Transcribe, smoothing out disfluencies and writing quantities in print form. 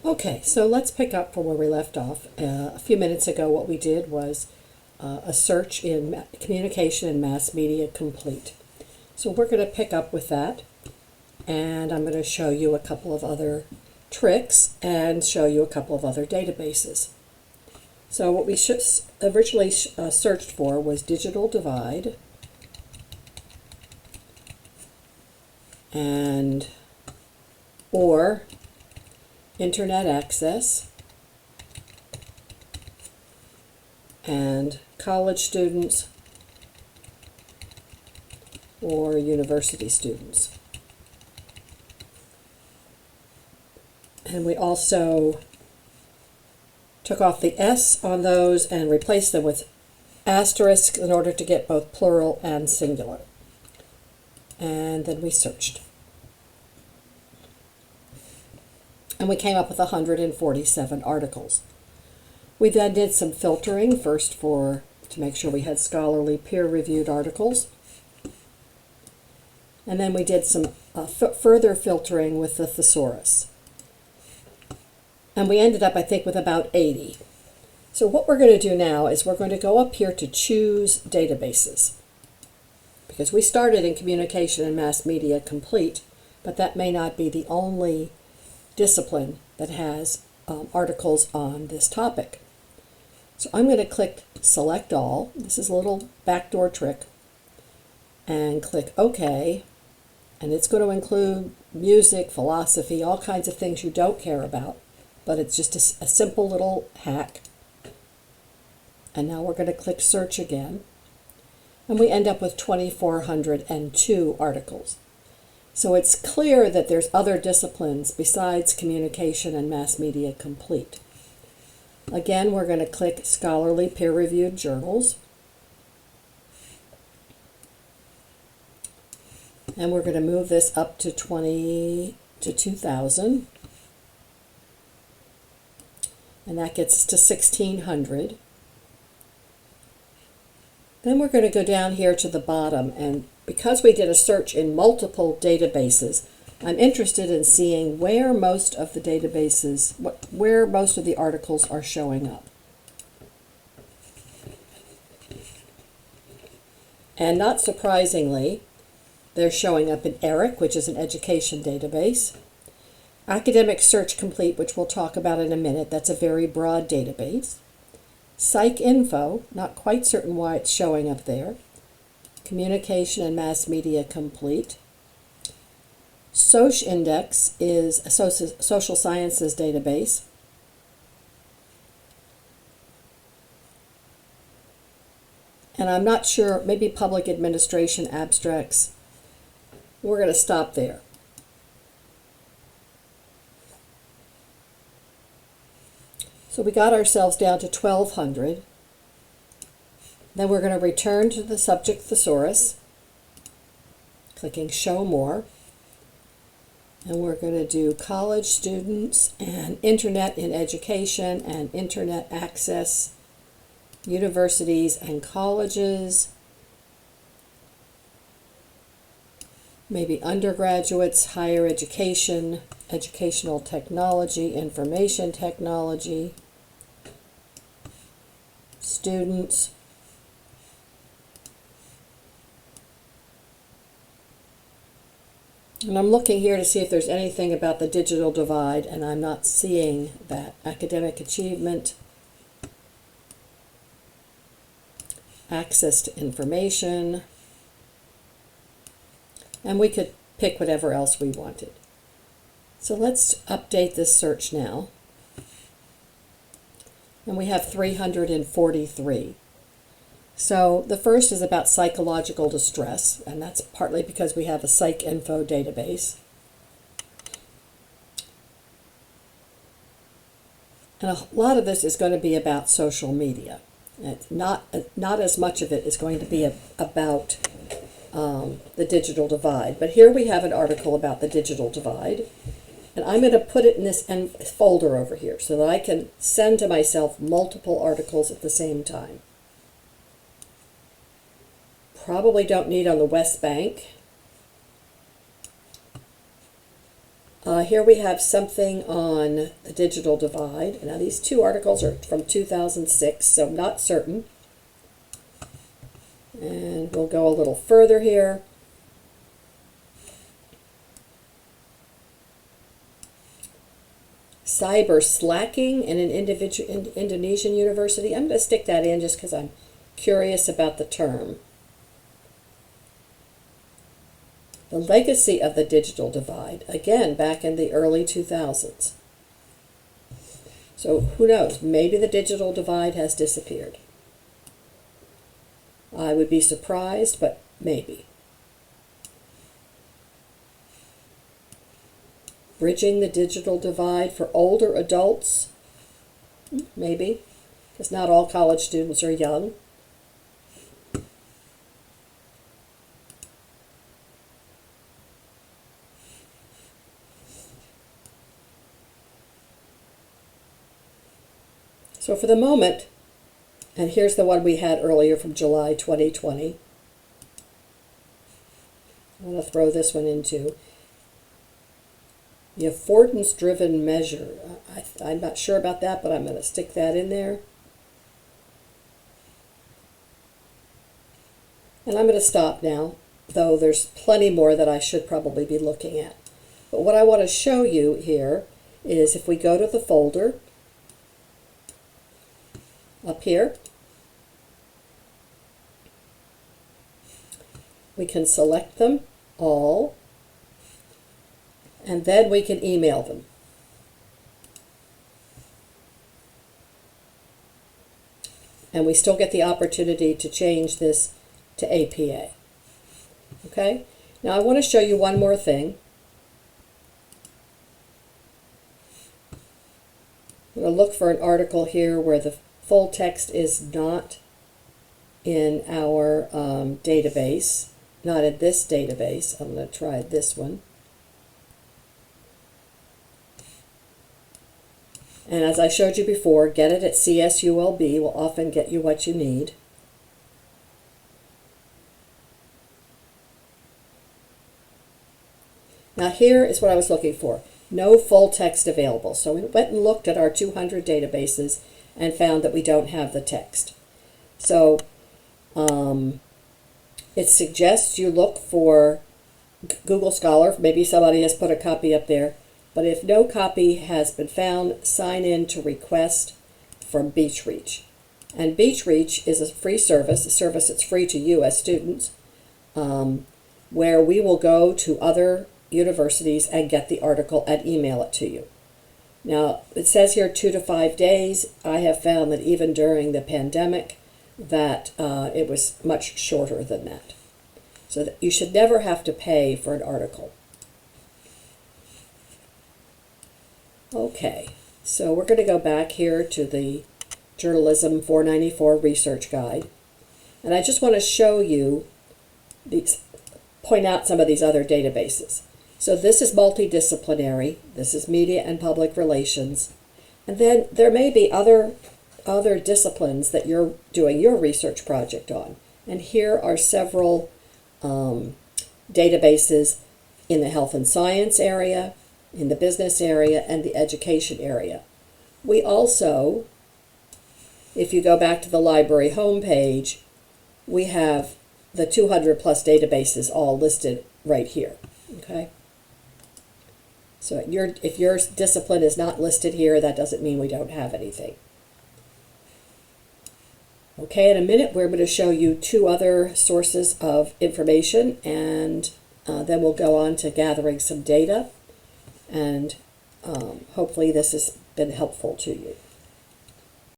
Okay, so let's pick up from where we left off. A few minutes ago, what we did was a search in communication and mass media complete. So we're going to pick up with that, and I'm going to show you a couple of other tricks and show you a couple of other databases. So what we originally searched for was digital divide and or internet access and college students or university students. And we also took off the S on those and replaced them with asterisks in order to get both plural and singular. And then we searched. And we came up with 147 articles. We then did some filtering, first to make sure we had scholarly peer-reviewed articles. And then we did some further filtering with the thesaurus. And we ended up, I think, with about 80. So what we're going to do now is we're going to go up here to choose databases. Because we started in communication and mass media complete, but that may not be the only discipline that has articles on this topic. So I'm going to click Select All. This is a little backdoor trick. And click OK. And it's going to include music, philosophy, all kinds of things you don't care about. But it's just a simple little hack. And now we're going to click Search again. And we end up with 2,402 articles. So it's clear that there's other disciplines besides communication and mass media complete. Again, we're going to click Scholarly Peer-Reviewed Journals. And we're going to move this up to 2,000. And that gets us to 1,600. Then we're going to go down here to the bottom, and because we did a search in multiple databases, I'm interested in seeing where most of the databases, where most of the articles are showing up. And not surprisingly, they're showing up in ERIC, which is an education database. Academic Search Complete, which we'll talk about in a minute, that's a very broad database. PsycInfo, not quite certain why it's showing up there. Communication and Mass Media Complete. SocIndex is a social sciences database. And I'm not sure, maybe public administration abstracts. We're going to stop there. So we got ourselves down to 1,200. Then we're going to return to the subject thesaurus, clicking Show More. And we're going to do college students and internet in education and internet access, universities and colleges, maybe undergraduates, higher education, educational technology, information technology, students, and I'm looking here to see if there's anything about the digital divide, and I'm not seeing that. Academic achievement, access to information, and we could pick whatever else we wanted. So let's update this search now. And we have 343. So the first is about psychological distress, and that's partly because we have a PsycInfo database. And a lot of this is going to be about social media. It's not as much of it is going to be about the digital divide. But here we have an article about the digital divide. And I'm going to put it in this folder over here so that I can send to myself multiple articles at the same time. Probably don't need on the West Bank. Here we have something on the digital divide. Now these two articles are from 2006, so I'm not certain. And we'll go a little further here. Cyber slacking in an Indonesian university. I'm going to stick that in just because I'm curious about the term. The legacy of the digital divide, again, back in the early 2000s. So who knows, maybe the digital divide has disappeared. I would be surprised, but maybe. Bridging the digital divide for older adults, maybe, because not all college students are young. So for the moment, and here's the one we had earlier from July 2020. I'm going to throw this one in too. The affordance-driven measure. I'm not sure about that, but I'm going to stick that in there. And I'm going to stop now, though there's plenty more that I should probably be looking at. But what I want to show you here is if we go to the folder, up here, we can select them all, and then we can email them. And we still get the opportunity to change this to APA. Okay? Now I want to show you one more thing. I'm going to look for an article here where the full text is not in our database, not in this database. I'm going to try this one. And as I showed you before, get it at CSULB will often get you what you need. Now here is what I was looking for. No full text available. So we went and looked at our 200 databases and found that we don't have the text. So it suggests you look for Google Scholar. Maybe somebody has put a copy up there. But if no copy has been found, sign in to request from BeachReach. And BeachReach is a free service, a service that's free to you as students, where we will go to other universities and get the article and email it to you. Now, it says here 2 to 5 days. I have found that even during the pandemic that it was much shorter than that. So that you should never have to pay for an article. Okay, so we're going to go back here to the Journalism 494 Research Guide. And I just want to show you these, point out some of these other databases. So this is multidisciplinary, this is media and public relations, and then there may be other disciplines that you're doing your research project on. And here are several databases in the health and science area, in the business area, and the education area. We also, if you go back to the library homepage, we have the 200 plus databases all listed right here, okay? So if your discipline is not listed here, that doesn't mean we don't have anything. Okay, in a minute we're going to show you 2 other sources of information, and then we'll go on to gathering some data, and hopefully this has been helpful to you.